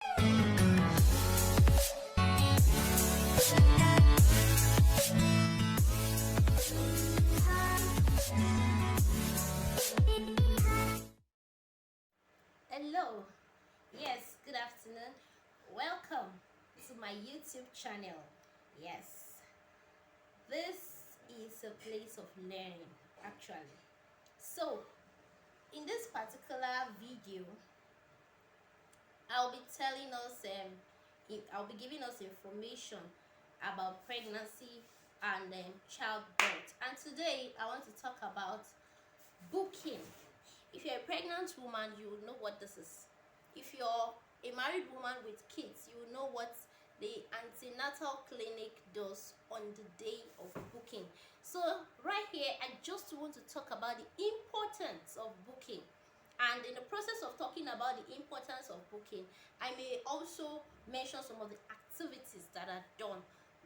Hello, yes, good afternoon. Welcome to my YouTube channel. Yes, this is a place of learning actually. So, in this particular video, I'll be telling us, I'll be giving us information about pregnancy and childbirth. And today, I want to talk about booking. If you're a pregnant woman, you will know what this is. If you're a married woman with kids, you will know what the antenatal clinic does on the day of booking. So right here, I just want to talk about the importance of booking. And in the process of talking about the importance of booking, I may also mention some of the activities that are done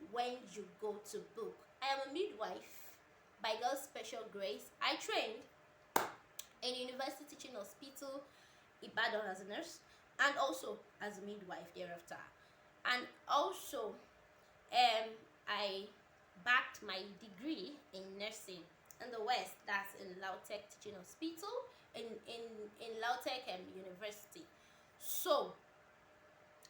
when you go to book. I am a midwife by God's special grace. I trained in University Teaching Hospital, Ibadan, as a nurse, and also as a midwife thereafter. And also, I backed my degree in nursing in the West, that's in Lautech Teaching Hospital, in Lautech University. So,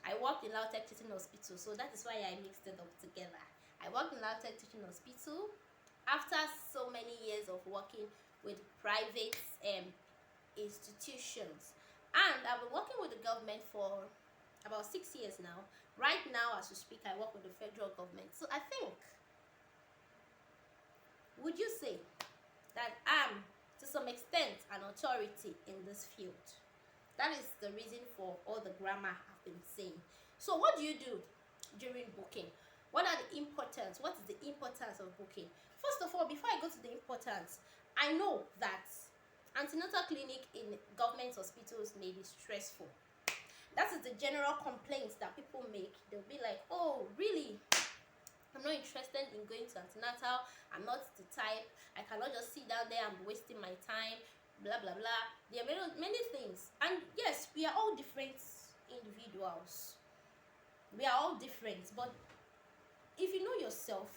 I worked in Lautech Teaching Hospital, so that is why I mixed it up together. I worked in Lautech Teaching Hospital. After so many years of working with private institutions, and I've been working with the government for about 6 years now. Right now, as we speak, I work with the federal government. So I think, would you say that I'm to some extent an authority in this field? That is the reason for all the grammar I've been saying. So what do you do during booking? What is the importance of booking? First of all, before I go to the importance, I know that antenatal clinic in government hospitals may be stressful. That is the general complaints that people make. They'll be like, oh, really? I'm not interested in going to antenatal. I'm not the type. I cannot just sit down there and be wasting my time, blah, blah, blah. There are many things. And yes, we are all different individuals. We are all different. But if you know yourself,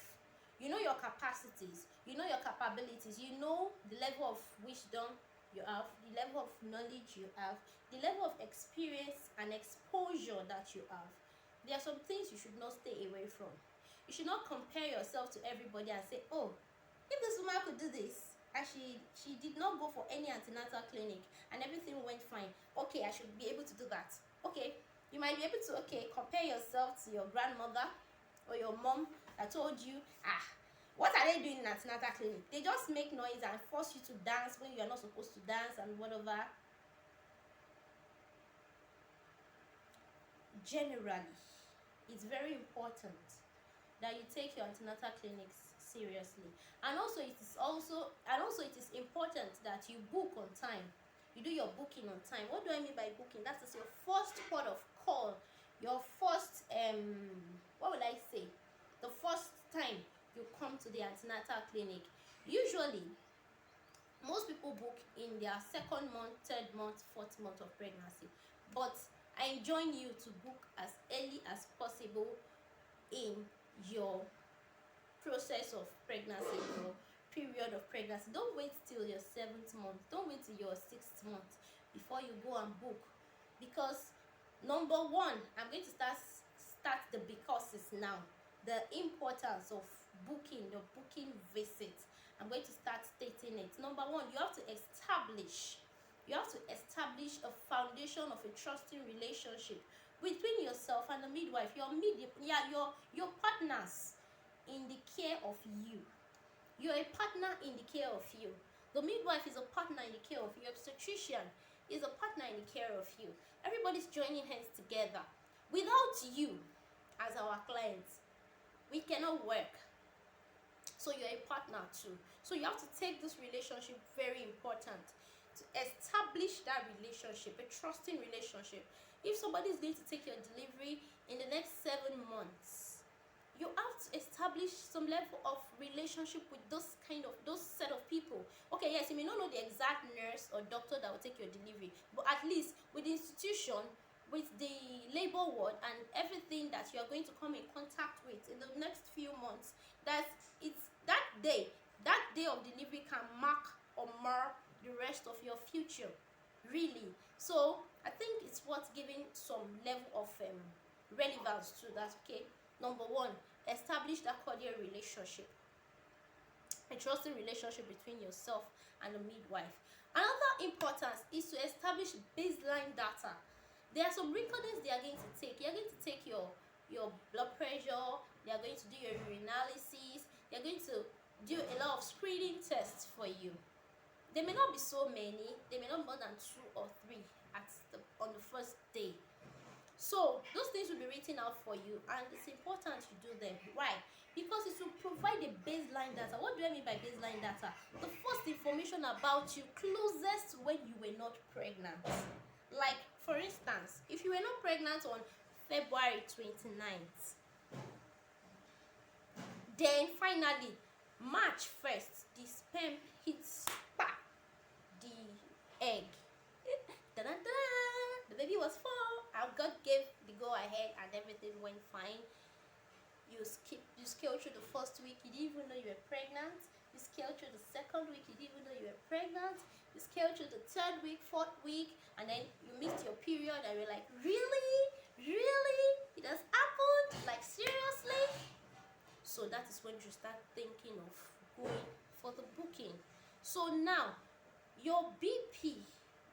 you know your capacities, you know your capabilities, you know the level of wisdom you have, the level of knowledge you have, the level of experience and exposure that you have, there are some things you should not stay away from. You should not compare yourself to everybody and say, oh, if this woman could do this and she did not go for any antenatal clinic and everything went fine, okay, I should be able to do that. Okay, you might be able to, compare yourself to your grandmother or your mom that told you, what are they doing in antenatal clinic? They just make noise and force you to dance when you are not supposed to dance and whatever. Generally, it's very important that you take your antenatal clinics seriously. And also it is important that you book on time. You do your booking on time. What do I mean by booking? That is your first port of call, your first what will I say? The first time you come to the antenatal clinic. Usually, most people book in their second month, third month, fourth month of pregnancy. But I enjoin you to book as early as possible in your process of pregnancy, your period of pregnancy. Don't wait till your 7th month. Don't wait till your 6th month before you go and book. Because number one, I'm going to start the becauses now. The importance of booking, the booking visit. I'm going to start stating it. Number one, you have to establish a foundation of a trusting relationship between yourself and the midwife, your partners in the care of you. You're a partner in the care of you. The midwife is a partner in the care of you. Obstetrician is a partner in the care of you. Everybody's joining hands together. Without you, as our clients, we cannot work. So you're a partner too. So you have to take this relationship very important to establish that relationship, a trusting relationship. If somebody is going to take your delivery in the next 7 months, you have to establish some level of relationship with those set of people. Okay, yes, you may not know the exact nurse or doctor that will take your delivery, but at least with the institution, with the labor ward and everything that you are going to come in contact with in the next few months, that it's that day of delivery can mark or mar the rest of your future, really. So I think it's worth giving some level of relevance to that. Okay, number one, establish that cordial relationship, a trusting relationship between yourself and the midwife. Another importance is to establish baseline data. There are some recordings they are going to take. You're going to take your blood pressure, they are going to do your urinalysis, they are going to do a lot of screening tests for you. There may not be so many, there may not be more than 2 or 3 on the first day. So those things will be written out for you, and it's important you do them. Why? Because it will provide a baseline data. What do I mean by baseline data? The first information about you closest when you were not pregnant. Like, for instance, if you were not pregnant on February 29th, then finally March 1st, the sperm hits the egg. The baby was 4, and God gave the go ahead, and everything went fine. You scaled through the first week, you didn't even know you were pregnant. You scaled through the second week, you didn't even know you were pregnant. You scaled through the 3rd week, 4th week, and then you missed your period, and you're like, really? It has happened? Like, seriously? So that is when you start thinking of going for the booking. So now, your BP,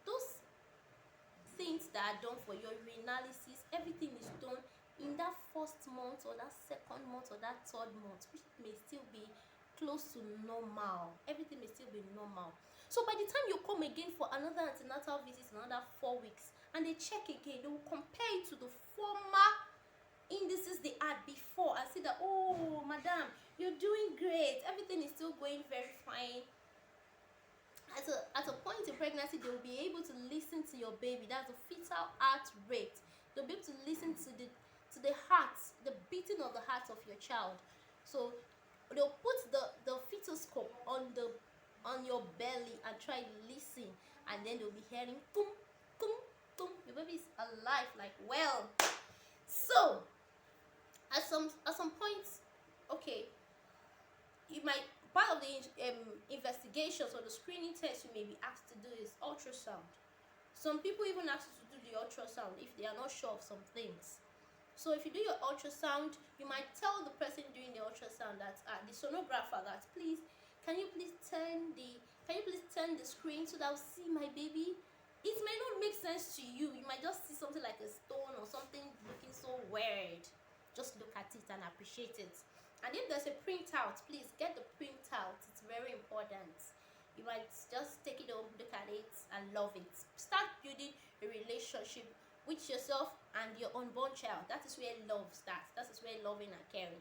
those things that are done for your urinalysis, everything is done in that 1st month or that 2nd month or that 3rd month, which may still be close to normal. Everything may still be normal. So by the time you come again for another antenatal visit, another 4 weeks, and they check again, they will compare it to the former indices they had before and see that, oh, madam, you're doing great, everything is still going very fine. At a point in pregnancy, they will be able to listen to your baby. That's the fetal heart rate. They'll be able to listen to the heart, the beating of the heart of your child. So they'll put the fetoscope on your belly and try to listen, and then they'll be hearing boom, boom, boom. Your baby is alive, like, well. So at some points, okay, you might, part of the investigations or the screening test you may be asked to do is ultrasound. Some people even ask you to do the ultrasound if they are not sure of some things. So if you do your ultrasound, you might tell the person doing the ultrasound that the sonographer that, please, can you please turn the screen so that I'll see my baby? It may not make sense to you. You might just see something like a stone or something looking so weird. Just look at it and appreciate it. And if there's a printout, please get the printout. It's very important. You might just take it home, look at it, and love it. Start building a relationship with yourself and your unborn child. That is where love starts. That is where loving and caring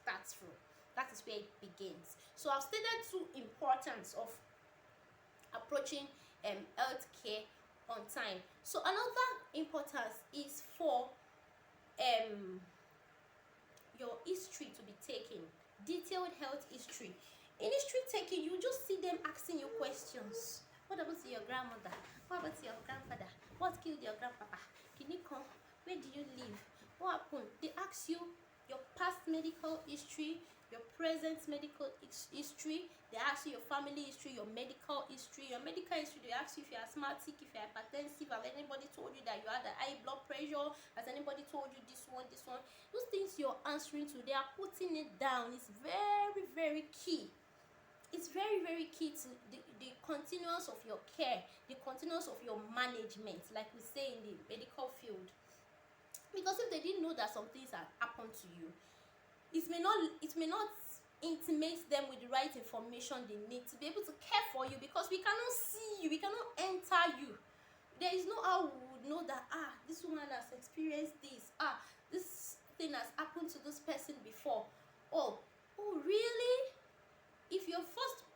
starts from. That is where it begins. So I've stated 2 importance of approaching healthcare on time. So another importance is for your history to be taken. Detailed health history. In history taking, you just see them asking you questions. What happened to your grandmother? What happened to your grandfather? What killed your grandpapa? Can you come? Where do you live? What happened? They ask you your past medical history, your present medical history. They ask you your family history, your medical history. Your medical history, they ask you if you're asthmatic, if you're hypertensive. Has anybody told you that you had a high blood pressure? Has anybody told you this one? Those things you're answering to, they are putting it down. It's very, very key. It's very, very key to the continuance of your care, the continuance of your management, like we say in the medical field. Because if they didn't know that some things had happened to you, it may not intimate them with the right information they need to be able to care for you, because we cannot see you, we cannot enter you. There is no how we would know that this woman has experienced this, this thing has happened to this person before. Oh really? If your first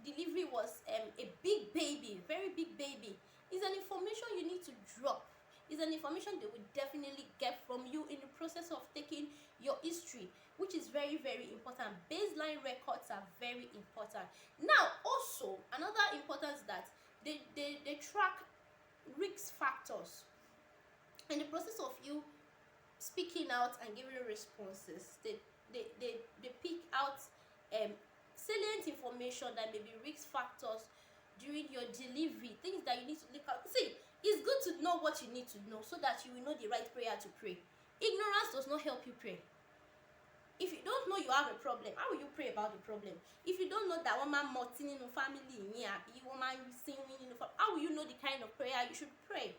delivery was a big baby, very big baby, it's an information you need to drop. It's an information they will definitely get from you in the process of taking your history, which is very, very important. Baseline records are very important. Now, also, another importance that they track risk factors. In the process of you speaking out and giving responses, they pick out salient information that may be risk factors during your delivery, things that you need to look out. See, it's good to know what you need to know so that you will know the right prayer to pray. Ignorance does not help you pray. If you don't know you have a problem, how will you pray about the problem? If you don't know that woman morting in the family, woman singing in the family, how will you know the kind of prayer you should pray?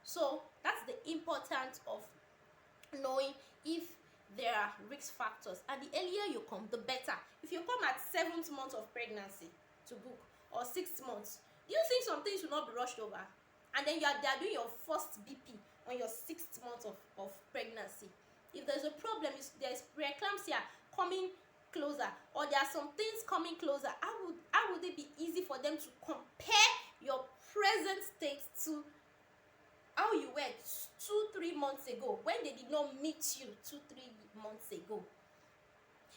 So that's the importance of knowing if there are risk factors, and the earlier you come, the better. If you come at 7th month of pregnancy to book, or 6th month, do you think some things will not be rushed over? And then they are doing your first BP on your 6th month of pregnancy. If there's a problem, there's preeclampsia coming closer, or there are some things coming closer, how would it be easy for them to compare your present state to how you were 2-3 months ago, when they did not meet you 2-3 months ago?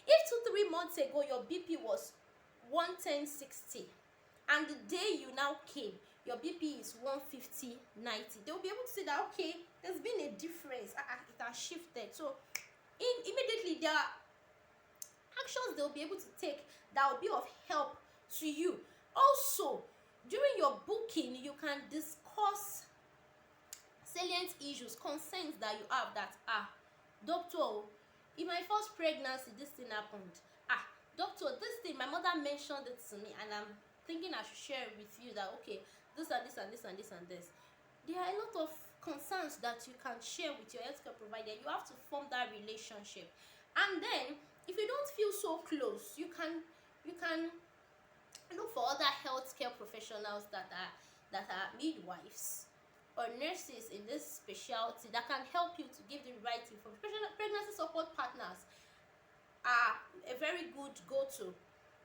If 2-3 months ago your BP was 110/60, and the day you now came, your BP is 150/90, they will be able to say that, okay, there's been a difference, it has shifted. So immediately there are actions they'll be able to take that will be of help to you. Also, during your booking, you can discuss salient issues, concerns that you have, that doctor, in my first pregnancy this thing happened, doctor, this thing, my mother mentioned it to me, and I'm thinking I should share it with you, that okay, this and this and this and this and this. There are a lot of concerns that you can share with your healthcare provider. You have to form that relationship. And then if you don't feel so close, you can look for other healthcare professionals that are midwives or nurses in this specialty that can help you to give the right information. Pregnancy support partners are a very good go-to,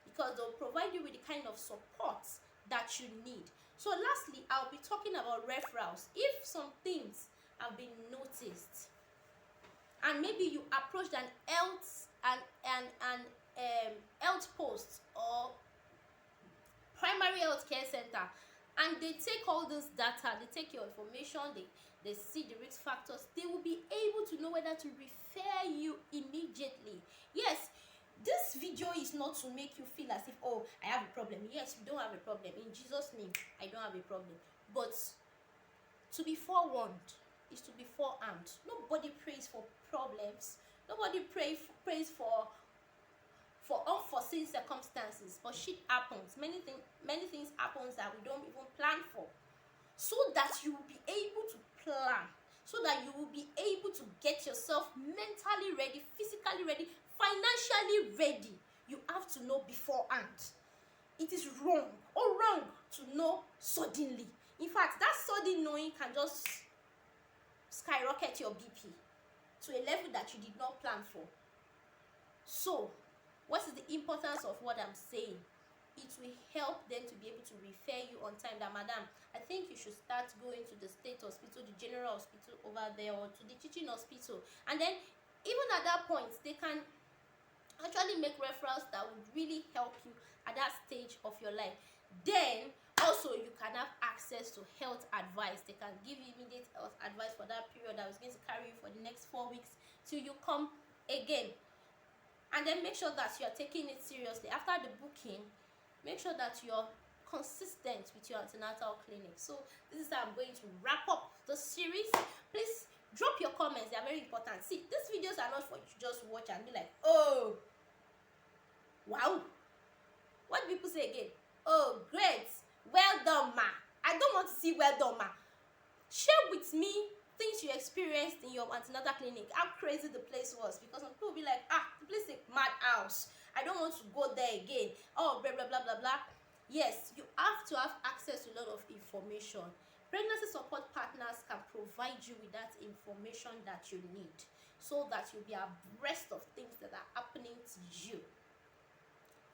because they'll provide you with the kind of support that you need. So lastly, I'll be talking about referrals. If some things have been noticed, and maybe you approached an health health post or primary health care center, and they take all this data, they take your information, they see the risk factors, they will be able to know whether to refer you immediately. Yes, this video is not to make you feel as if, oh, I have a problem. Yes, you don't have a problem. In Jesus' name, I don't have a problem. But to be forewarned is to be forearmed. Nobody prays for problems. Nobody prays for unforeseen circumstances. But shit happens. Many things happens that we don't even plan for. So that you will be able to plan. So that you will be able to get yourself mentally ready, physically ready, financially ready. You have to know beforehand. It is wrong to know suddenly. In fact, that sudden knowing can just skyrocket your BP to a level that you did not plan for. So, what is the importance of what I'm saying? It will help them to be able to refer you on time, that madam, I think you should start going to the state hospital, the general hospital over there, or to the teaching hospital. And then even at that point, they can actually make referrals that would really help you at that stage of your life. Then also you can have access to health advice. They can give you immediate health advice for that period that was going to carry you for the next 4 weeks till you come again. And then make sure that you're taking it seriously. After the booking, make sure that you're consistent with your antenatal clinic. So this is how I'm going to wrap up the series. Please drop your comments. They are very important. See, these videos are not for you to just watch and be like, oh, wow. What do people say again? Oh, great. Well done, ma. I don't want to see well done, ma. Share with me things you experienced in your antenatal clinic, how crazy the place was, because some people will be like, the place is a madhouse, I don't want to go there again, oh, blah blah blah blah blah. Yes, you have to have access to a lot of information. Pregnancy support partners can provide you with that information that you need, so that you'll be abreast of things that are happening to you.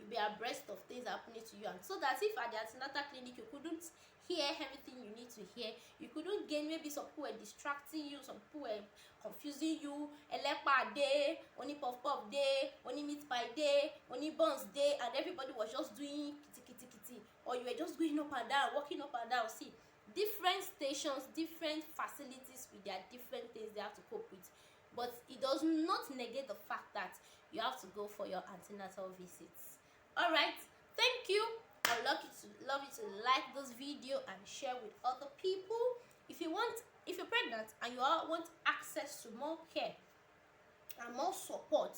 You'll be abreast of things happening to you, and so that if at the antenatal clinic you couldn't hear everything you need to hear, you couldn't gain, maybe some people were distracting you, some people were confusing you, elepa day, only puff puff day, only meat pie day, only buns day, and everybody was just doing kitty kitty kitty, or you were just going up and down, walking up and down. See, different stations, different facilities with their different things they have to cope with, but it does not negate the fact that you have to go for your antenatal visits. All right, thank you. I'd love you to like this video and share with other people. If you're pregnant and you want access to more care and more support,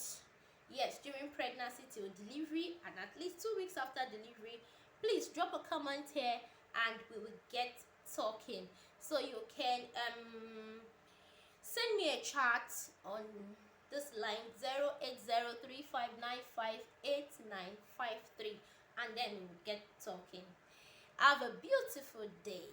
yes, during pregnancy till delivery and at least 2 weeks after delivery, please drop a comment here and we will get talking. So you can send me a chat on this line 0803595893, and then we'll get talking. Have a beautiful day.